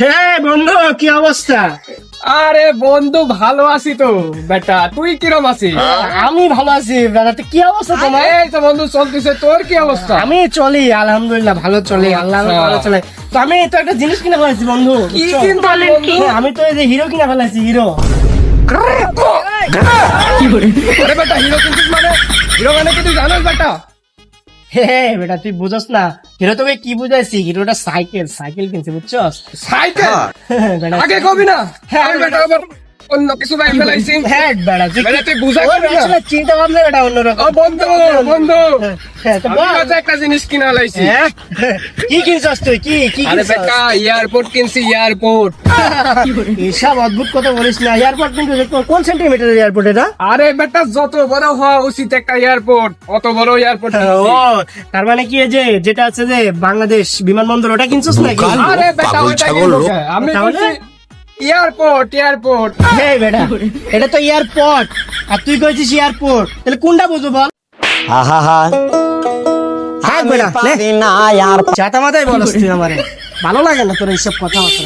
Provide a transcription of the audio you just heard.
হ্যাঁ বন্ধু, কি অবস্থা? আরে বন্ধু ভালো আছি তো বেটা, তুই কিরম আছিস? আমি ভালো আছি দাদা। তো কি অবস্থা তোমার? এই তো বন্ধু চলতেছে, তোর কি অবস্থা? আমি চলি আলহামদুলিল্লাহ, ভালো চলে, আল্লাহ আচ্ছা। ভালো চলে। তো আমি তো একটা জিনিস কিনে ফেলাইছি বন্ধু। কি বুঝছো? কিনতে বন্ধু? হ্যাঁ, আমি তো এই যে হিরো কিনে ফেলাইছি, হিরো। আরে বেটা হিরো কিনছিস মানে? হিরো মানে কি তুই জানিস বেটা? হ্যাঁ বেটা, তুই বুঝস না হিরো। তোকে কি বুঝাইছি, হিরোটা সাইকেল সাইকেল কিনছি, বুঝছো? সাইকেল? বেটা, আগে কবি না। হ্যাঁ, আমি বেটা আবার অন্য কিছু ভাই ফেলাইছি। হ্যাঁ বেটা, বেটা তুই বুঝাই ওর পারবি না। আসলে চিন্তা ভাবনা বেটা অন্যরকম। ও বন্ধু বন্ধু, হ্যাঁ, তো আমি বল। হয়তো একটা জিনিস কিনা লাইছি। হ্যাঁ? কি কিনছস তুই? কি কি আরে কিনছস? বেটা এয়ারপোর্ট কিনছি, এয়ারপোর্ট। এসব অদ্ভুত কথা বলিস না। এয়ারপোর্ট কিন্তু কোন সেন্টিমিটার এয়ারপোর্ট এটা? আরে বেটা যত বড় হওয়া উচিত একটা এয়ারপোর্ট, অত বড় এয়ারপোর্ট। ও, তার মানে কি এই যে যেটা আছে যে বাংলাদেশ বিমানবন্দর, ওটা কিনছস নাকি? আরে বেটা পাগল ওইটা ছাগল কিনবো লোক। কে? আমি তাহলে? কিনছি এয়ারপোর্ট এয়ারপোর্ট। হ্যাঁ বেটা, এটা তো এয়ারপোর্ট আর তুই কইছিস এয়ারপোর্ট, তাহলে কোনটা বুঝবো বল? থাক বেটা, নে। চাটা মাথায় বলস তুই আমারে। ভালো লাগে না তোর এইসব কথাবার্তা।